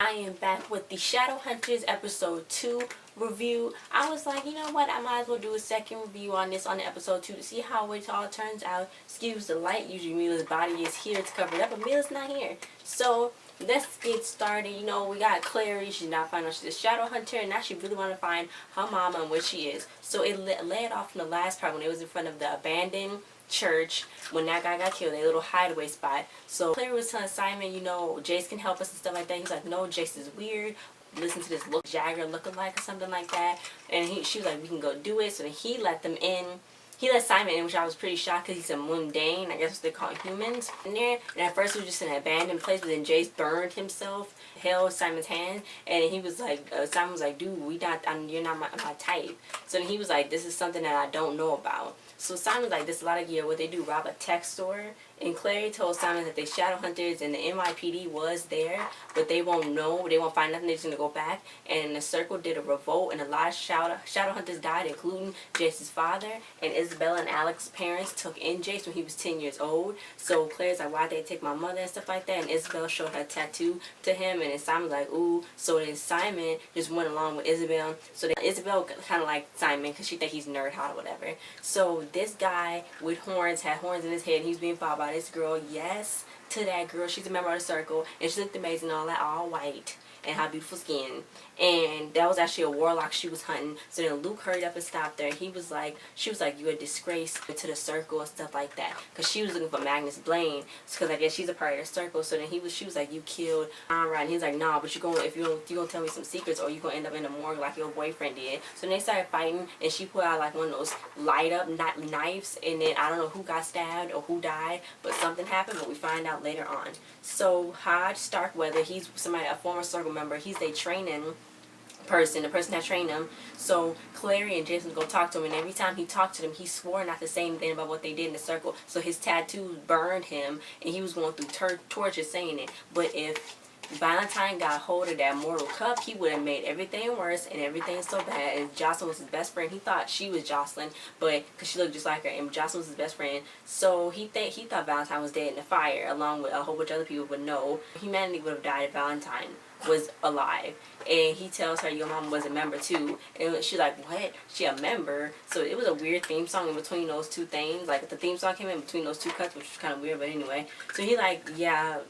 I am back with the Shadowhunters episode 2 review. I was like, you know what, I might as well do a second review on this on the episode 2 to see how it all turns out. Excuse the light, usually Mila's body is here to cover it up, but Mila's not here. So let's get started. You know, we got CLARY, she's not finding out she's a Shadowhunter, and now she really want to find her mama and where she is. So it led off from the last part when it was in front of the abandoned church when that guy got killed, a little hideaway spot. So CLARY was telling Simon, you know, Jace can help us and stuff like that. He's like, no, Jace is weird. Listen to this look Jagger lookalike or something like that. And she was like, we can go do it. So then he let them in. He let Simon in, which I was pretty shocked because he's a mundane, I guess what they call humans, in there. And at first it was just an abandoned place, but then Jace burned himself, held Simon's hand, and he was like, Simon was like, dude, you're not my type. So then he was like, this is something that I don't know about. So Simon was like, this is a lot of gear. What they do, rob a tech store. And CLARY told Simon that the Shadowhunters and the NYPD was there, but they won't know, they won't find nothing, they're just going to go back. And the Circle did a revolt, and a lot of Shadowhunters died, including Jace's father. And Isabella and Alex's parents took in Jace when he was 10 years old. So Claire's like, why'd they take my mother and stuff like that? And Isabella showed her tattoo to him, and then Simon's like, ooh. So then Simon just went along with Isabel. So then Isabel kind of like Simon because she think he's nerd hot or whatever. So this guy with horns had horns in his head, and he was being followed by this girl. Yes, to that girl. She's a member of the Circle, and she looked amazing, all that, all white, and had beautiful skin. And that was actually a warlock she was hunting. So then Luke hurried up and stopped her. He was like, she was like, you're a disgrace to the Circle and stuff like that, because she was looking for Magnus Blaine, because I guess she's a part of the Circle. So then she was like, you killed Conrad. And he's like, nah, but you're gonna tell me some secrets, or you're gonna end up in the morgue like your boyfriend did. So then they started fighting, and she put out like one of those light up knives, and then I don't know who got stabbed or who died, but something happened, but we find out later on. So Hodge Starkweather, he's a former Circle member. He's a training person, the person that trained him. So CLARY and Jason go talk to him, and every time he talked to them, he swore not to say anything about what they did in the Circle. So his tattoos burned him, and he was going through torture saying it. But if Valentine got hold of that mortal cup, he would have made everything worse and everything so bad. And Jocelyn was his best friend. He thought she was Jocelyn, but because she looked just like her, and Jocelyn was his best friend. So he thought Valentine was dead in the fire, along with a whole bunch of other people. But no, humanity would have died if Valentine was alive. And he tells her, your mom was a member too. And she's like, what? She a member? So it was a weird theme song in between those two things. Like the theme song came in between those two cuts, which was kind of weird, but anyway. So he like, yeah,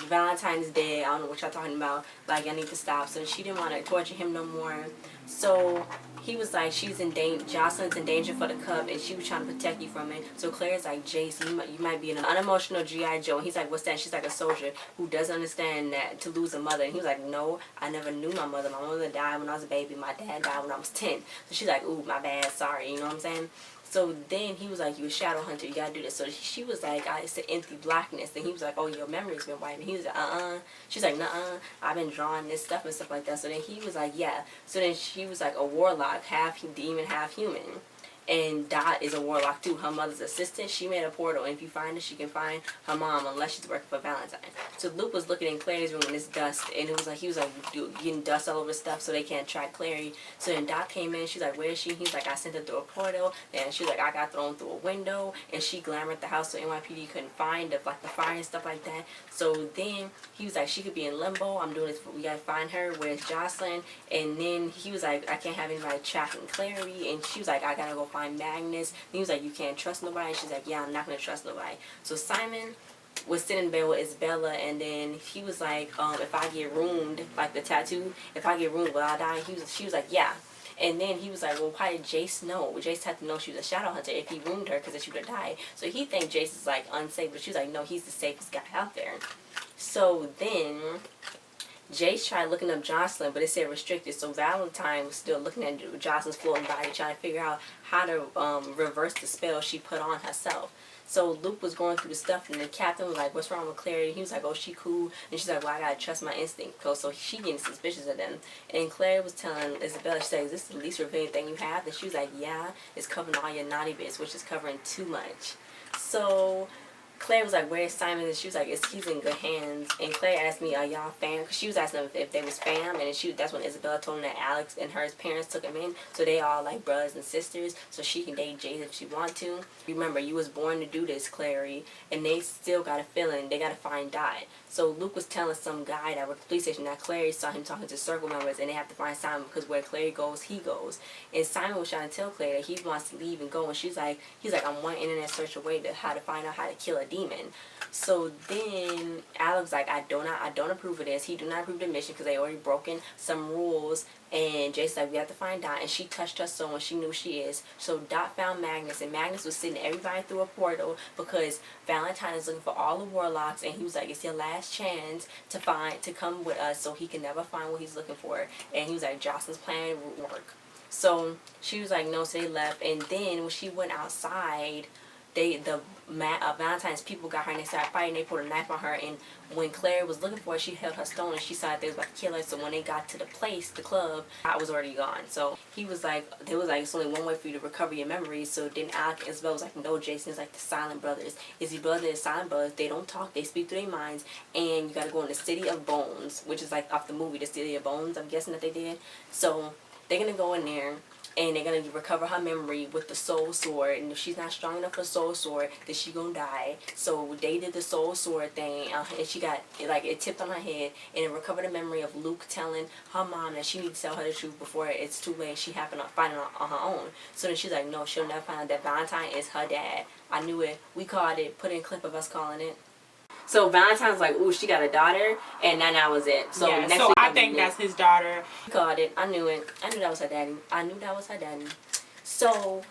Valentine is dead. I don't know what y'all talking about. Like, I need to stop. So she didn't want to torture him no more. So he was like, she's in danger. Jocelyn's in danger for the cup, and she was trying to protect you from it. So Claire's like, Jace, you might be an unemotional G.I. Joe. And he's like, what's that? She's like, a soldier who doesn't understand that to lose a mother. And he was like, no, I never knew my mother. My mother died when I was a baby. My dad died when I was 10. So she's like, ooh, my bad, sorry. You know what I'm saying? So then he was like, you a shadow hunter, you gotta do this. So she was like, it's the empty blackness. And he was like, oh, your memory's been wiped. And he was like, She's like, nuh-uh, I've been drawing this stuff and stuff like that. So then he was like, yeah. So then she was like a warlock, half demon, half human. And Dot is a warlock too. Her mother's assistant. She made a portal, and if you find her, she can find her mom unless she's working for Valentine. So Luke was looking in CLARY's room in this dust, and it was like he was like getting dust all over stuff so they can't track CLARY. So then Dot came in. She's like, where is she? He's like, I sent her through a portal, and she's like, I got thrown through a window, and she glamored the house so NYPD couldn't find the fire and stuff like that. So then he was like, she could be in limbo. I'm doing this. We gotta find her. Where's Jocelyn? And then he was like, I can't have anybody tracking CLARY, and she was like, I gotta go find Magnus. And he was like, you can't trust nobody. And she's like, yeah, I'm not gonna trust nobody. So Simon was sitting in bed with Isabella, and then he was like, if I get ruined, like the tattoo, if I get ruined, will I die? She was like, yeah. And then he was like, well, why did Jace know? Jace had to know she was a shadow hunter if he wounded her, because then she would have died. So he thinks Jace is like unsafe, but she was like, no, he's the safest guy out there. So then Jace tried looking up Jocelyn, but it said restricted. So Valentine was still looking at Jocelyn's floating body, trying to figure out how to reverse the spell she put on herself. So Luke was going through the stuff, and the captain was like, what's wrong with CLARY? He was like, oh, she cool. And she's like, well, I gotta trust my instinct. So she getting suspicious of them. And CLARY was telling Isabella, she said, is this the least revealing thing you have? And she was like, yeah, it's covering all your naughty bits, which is covering too much. So CLARY was like, where's Simon? And she was like, he's in good hands. And CLARY asked me, are y'all fam? Because she was asking them if they was fam. And that's when Isabella told him that Alex and her parents took him in. So they all like brothers and sisters. So she can date Jace if she want to. Remember, you was born to do this, CLARY. And they still got a feeling. They got to find Dot. So Luke was telling some guy that was at the police station that Clary saw him talking to circle members, and they have to find Simon because where Clary goes, he goes. And Simon was trying to tell Clary that he wants to leave and go, and he's like, I'm one internet search away to how to find out how to kill a demon. So then Alex like, I don't approve of this. He do not approve the mission because they already broken some rules. And Jason's like, we have to find Dot, and she touched her soul and she knew she is. So Dot found Magnus, and Magnus was sending everybody through a portal because Valentine is looking for all the warlocks, and he was like, it's your last chance to come with us, so he can never find what he's looking for. And he was like, Jocelyn's plan would work. So she was like, no, so they left. And then when she went outside, Valentine's people got her and they started fighting. They put a knife on her, and when Claire was looking for her, she held her stone and she saw they was about to kill her. So when they got to the place, the club, I was already gone. So he was like, it's only one way for you to recover your memories. So then Alec and Isabel was like, no, Jason is like the Silent Brothers. Izzy brother is Silent Brothers. They don't talk, they speak through their minds, and you gotta go in the City of Bones, which is like off the movie The City of Bones, I'm guessing that they did. So they're gonna go in there and they're gonna recover her memory with the soul sword, and if she's not strong enough for the soul sword, then she gonna die. So they did the soul sword thing, and she got it tipped on her head, and it recovered the memory of Luke telling her mom that she needs to tell her the truth before it's too late. She happened to find it on her own. So then she's like, no, she'll never find out that Valentine is her dad. I knew it. We called it. Put in a clip of us calling it. So Valentine's like, ooh, she got a daughter, and then that was it. So yeah, next so week I think that's his daughter. We called it. I knew it. I knew that was her daddy. So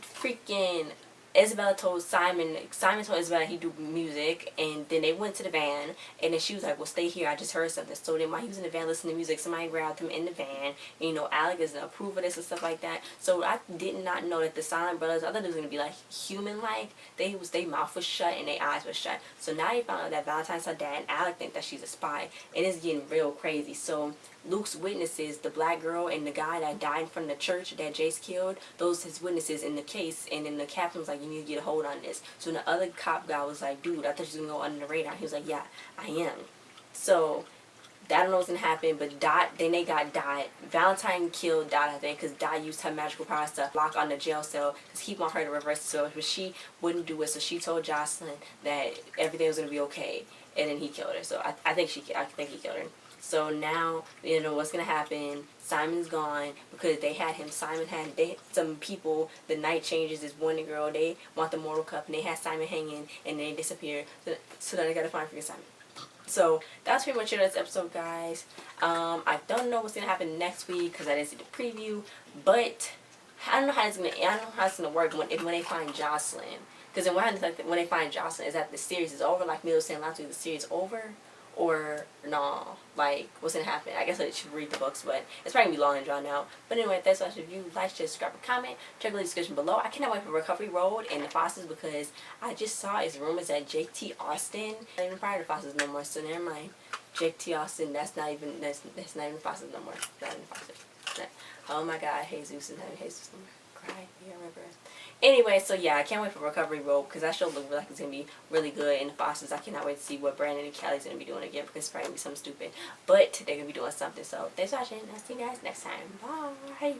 freaking Isabella told Simon told Isabella he do music, and then they went to the van, and then she was like, well, stay here, I just heard something. So then while he was in the van listening to music, somebody grabbed him in the van, and you know, Alec doesn't approve of this and stuff like that. So I did not know that the Silent Brothers, I thought it was going to be like human-like. Their mouth was shut and their eyes were shut. So now they found out that Valentine's her dad, and Alec think that she's a spy, and it's getting real crazy. So Luke's witnesses, the black girl and the guy that died from the church that Jace killed, those his witnesses in the case. And then the captain was like, you need to get a hold on this. So the other cop guy was like, dude, I thought you was going to go under the radar. He was like, yeah, I am. So I don't know what's going to happen, but Dot, then they got Dot. Valentine killed Dot, I think, because Dot used her magical powers to lock on the jail cell because he want her to reverse the spell, but she wouldn't do it. So she told Jocelyn that everything was going to be okay, and then he killed her. So I think he killed her. So now, you know, what's going to happen, Simon's gone because they had him. Some people, the Night Changers, this Wonder Girl, they want the Mortal Cup, and they had Simon hanging, and they disappeared. So now they got to find freaking Simon. So that's pretty much it on this episode, guys. I don't know what's going to happen next week because I didn't see the preview, but I don't know how it's going to work when they find Jocelyn. Because then what happens, like, when they find Jocelyn, is that the series is over, like Mila was saying last week, the series over? Or no, like, what's gonna happen? I guess I should read the books, but it's probably gonna be long and drawn out. But anyway, that's what I should review. Like, share, subscribe, and comment. Check the description below. I cannot wait for Recovery Road and the Fosters because I just saw it's rumors that JT Austin not even part of the Fosters no more. So never mind. JT Austin, that's not even Fosters no more. Not even Fosters. Oh my God, Jesus is not even Jesus no more. Cry, yeah, remember. Anyway, so yeah, I can't wait for Recovery Road because that show looks like it's going to be really good. And the Fosters, I cannot wait to see what Brandon and Kelly's going to be doing again because it's probably going to be something stupid. But they're going to be doing something. So thanks for watching. I'll see you guys next time. Bye.